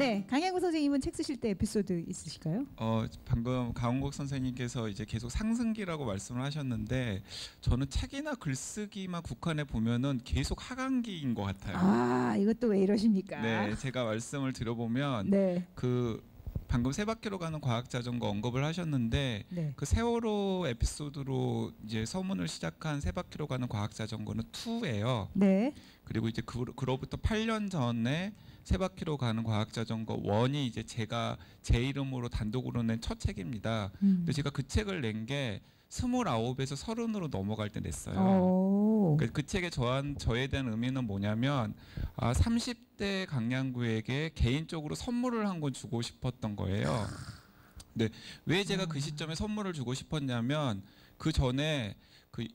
네, 강양구 선생님은 책 쓰실 때 에피소드 있으실까요? 방금 강원국 선생님께서 이제 계속 상승기라고 말씀을 하셨는데 저는 책이나 글쓰기만 국한해 보면은 계속 하강기인 것 같아요. 아, 이것도 왜 이러십니까? 네, 제가 말씀을 드려보면 네. 방금 세 바퀴로 가는 과학 자전거 언급을 하셨는데 네. 그 세월호 에피소드로 이제 서문을 시작한 세 바퀴로 가는 과학 자전거는 2예요. 네. 그리고 이제 그로부터 8년 전에 세 바퀴로 가는 과학 자전거 1이 이제 제가 제 이름으로 단독으로 낸 첫 책입니다. 근데 제가 그 책을 낸 게 29에서 30으로 넘어갈 때 냈어요. 그 책에 저에 대한 의미는 뭐냐면 30대 강양구에게 개인적으로 선물을 한 권 주고 싶었던 거예요. 근데 왜 제가 그 시점에 선물을 주고 싶었냐면 그 전에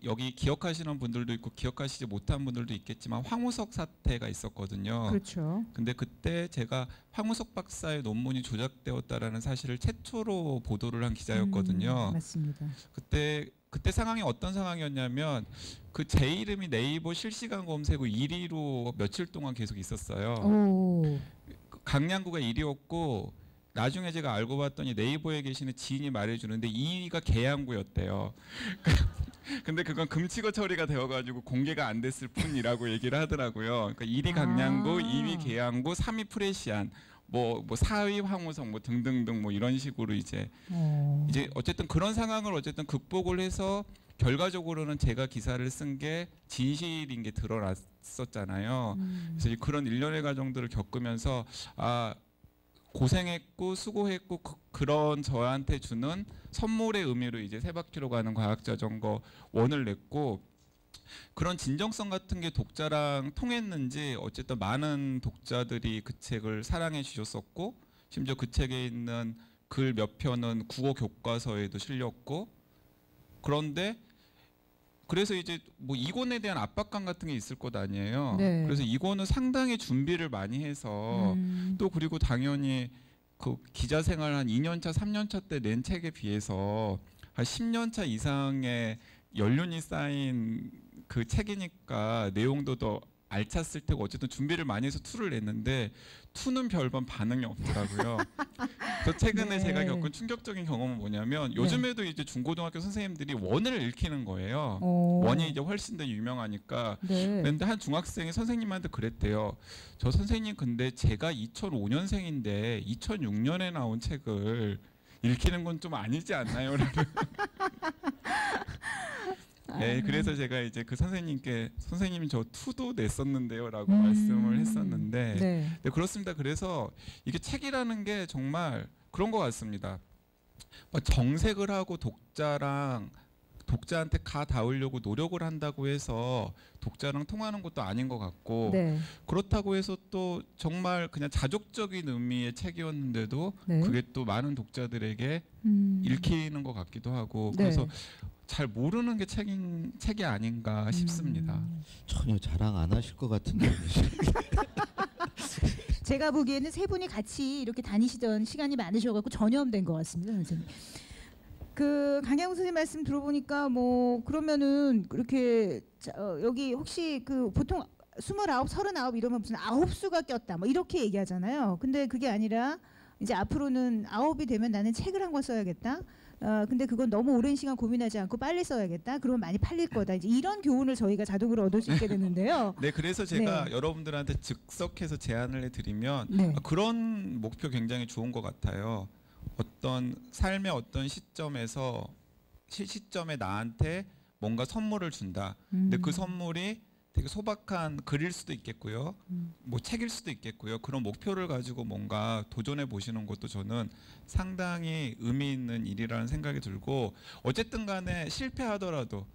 여기 기억하시는 분들도 있고 기억하시지 못한 분들도 있겠지만 황우석 사태가 있었거든요. 그렇죠. 근데 그때 제가 황우석 박사의 논문이 조작되었다라는 사실을 최초로 보도를 한 기자였거든요. 맞습니다. 그때 상황이 어떤 상황이었냐면 제 이름이 네이버 실시간 검색 후 1위로 며칠 동안 계속 있었어요. 강양구가 1위였고 나중에 제가 알고 봤더니 네이버에 계시는 지인이 말해주는데 2위가 계양구였대요. 근데 그건 금치고 처리가 되어가지고 공개가 안 됐을 뿐이라고 얘기를 하더라고요. 그러니까 1위 강양구, 2위 계양구, 3위 프레시안, 뭐 4위 황우석 뭐 등등등 뭐 이런 식으로 이제 어쨌든 그런 상황을 어쨌든 극복을 해서 결과적으로는 제가 기사를 쓴 게 진실인 게 드러났었잖아요. 그래서 그런 일련의 과정들을 겪으면서 고생했고 수고했고 그런 저한테 주는 선물의 의미로 이제 세 바퀴로 가는 과학자전거 1을 냈고 그런 진정성 같은 게 독자랑 통했는지 어쨌든 많은 독자들이 그 책을 사랑해 주셨었고 심지어 그 책에 있는 글 몇 편은 국어 교과서에도 실렸고 그런데 그래서 이제 뭐 이권에 대한 압박감 같은 게 있을 것 아니에요. 네. 그래서 이권은 상당히 준비를 많이 해서 또 그리고 당연히 그 기자 생활 한 2년차, 3년차 때 낸 책에 비해서 한 10년차 이상의 연륜이 쌓인 그 책이니까 내용도 더 알찼을 테고 어쨌든 준비를 많이 해서 2를 냈는데 2는 별반 반응이 없더라고요. 그래서 최근에 제가 겪은 충격적인 경험은 뭐냐면 요즘에도 이제 중고등학교 선생님들이 1을 읽히는 거예요. 1이 이제 훨씬 더 유명하니까. 그런데 한 중학생이 선생님한테 그랬대요. 저 선생님 근데 제가 2005년생인데 2006년에 나온 책을 읽히는 건 좀 아니지 않나요? 네, 그래서 제가 이제 그 선생님께 선생님이 저 2도 냈었는데요라고 말씀을 했었는데 네, 그렇습니다. 그래서 이게 책이라는 게 정말 그런 것 같습니다. 정색을 하고 독자한테 가 닿으려고 노력을 한다고 해서 독자랑 통하는 것도 아닌 것 같고 그렇다고 해서 또 정말 그냥 자족적인 의미의 책이었는데도 그게 또 많은 독자들에게 읽히는 것 같기도 하고 그래서 잘 모르는 게 책이 아닌가 싶습니다. 전혀 자랑 안 하실 것 같은데. 제가 보기에는 세 분이 같이 이렇게 다니시던 시간이 많으셔갖고 전염된 것 같습니다, 선생님. 그 강양구 선생님 말씀 들어보니까 뭐 그러면은 그렇게 여기 혹시 그 보통 29, 39 이러면 무슨 9수가 꼈다 뭐 이렇게 얘기하잖아요. 근데 그게 아니라 이제 앞으로는 9이 되면 나는 책을 한 권 써야겠다. 근데 그건 너무 오랜 시간 고민하지 않고 빨리 써야겠다. 그러면 많이 팔릴 거다. 이제 이런 교훈을 저희가 자동으로 얻을 수 있게 되는데요. 네, 그래서 제가 여러분들한테 즉석해서 제안을 해드리면 그런 목표 굉장히 좋은 것 같아요. 어떤 삶의 어떤 시점에서 시점에 나한테 뭔가 선물을 준다. 근데 그 선물이 되게 소박한 글일 수도 있겠고요. 뭐 책일 수도 있겠고요. 그런 목표를 가지고 뭔가 도전해 보시는 것도 저는 상당히 의미 있는 일이라는 생각이 들고 어쨌든 간에 실패하더라도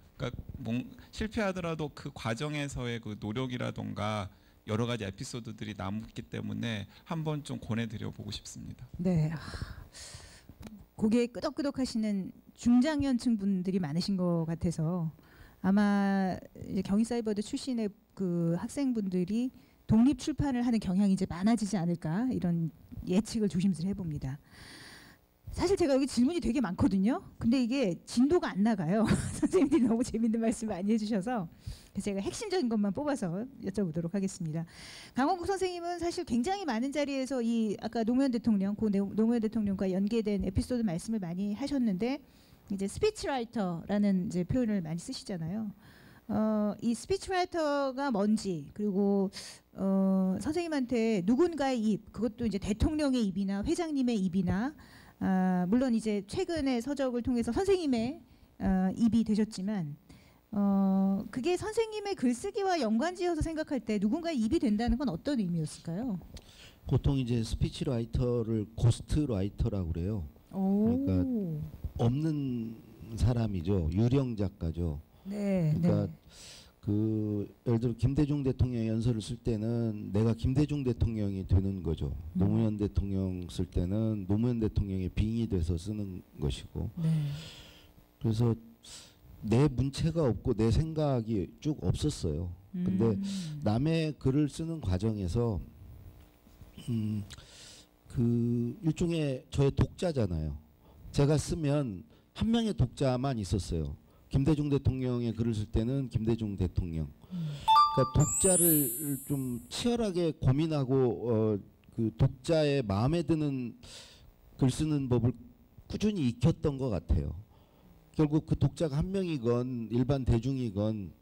실패하더라도 그 과정에서의 그 노력이라던가 여러 가지 에피소드들이 남기 때문에 한번 좀 권해드려 보고 싶습니다. 네. 고개 끄덕끄덕 하시는 중장년층 분들이 많으신 것 같아서 아마 이제 경희사이버대 출신의 그 학생분들이 독립 출판을 하는 경향이 이제 많아지지 않을까 이런 예측을 조심스레 해봅니다. 사실 제가 여기 질문이 되게 많거든요. 근데 이게 진도가 안 나가요. 선생님들이 너무 재밌는 말씀 많이 해주셔서 그래서 제가 핵심적인 것만 뽑아서 여쭤보도록 하겠습니다. 강원국 선생님은 사실 굉장히 많은 자리에서 이 아까 노무현 대통령, 고 노무현 대통령과 연계된 에피소드 말씀을 많이 하셨는데 이제 스피치라이터라는 이제 표현을 많이 쓰시잖아요. 이 스피치라이터가 뭔지 그리고 선생님한테 누군가의 입, 그것도 이제 대통령의 입이나 회장님의 입이나 물론 이제 최근의 서적을 통해서 선생님의 입이 되셨지만 그게 선생님의 글쓰기와 연관지어서 생각할 때 누군가의 입이 된다는 건 어떤 의미였을까요? 보통 이제 스피치 라이터를 고스트 라이터라고 그래요. 그러니까 없는 사람이죠. 유령 작가죠. 네. 그러니까 네. 그 예를 들어 김대중 대통령 연설을 쓸 때는 내가 김대중 대통령이 되는 거죠. 노무현 대통령 쓸 때는 노무현 대통령의 빙이 돼서 쓰는 것이고. 네. 그래서 내 문체가 없고 내 생각이 쭉 없었어요. 근데 남의 글을 쓰는 과정에서 그 일종의 저의 독자잖아요. 제가 쓰면 한 명의 독자만 있었어요. 김대중 대통령의 글을 쓸 때는 김대중 대통령. 그러니까 독자를 좀 치열하게 고민하고 그 독자의 마음에 드는 글 쓰는 법을 꾸준히 익혔던 것 같아요. 결국 그 독자가 한 명이건 일반 대중이건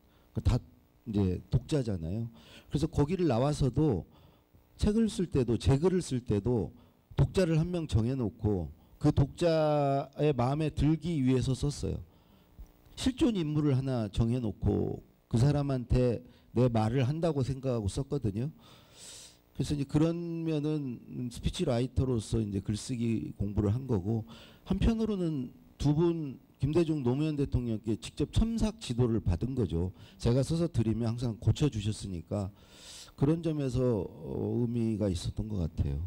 다 이제 독자잖아요. 그래서 거기를 나와서도 책을 쓸 때도 제 글을 쓸 때도 독자를 한 명 정해놓고 그 독자의 마음에 들기 위해서 썼어요. 실존 인물을 하나 정해놓고 그 사람한테 내 말을 한다고 생각하고 썼거든요. 그래서 이제 그러면은 스피치 라이터로서 이제 글쓰기 공부를 한 거고, 한편으로는 두 분 김대중 노무현 대통령께 직접 첨삭 지도를 받은 거죠. 제가 써서 드리면 항상 고쳐주셨으니까 그런 점에서 의미가 있었던 것 같아요.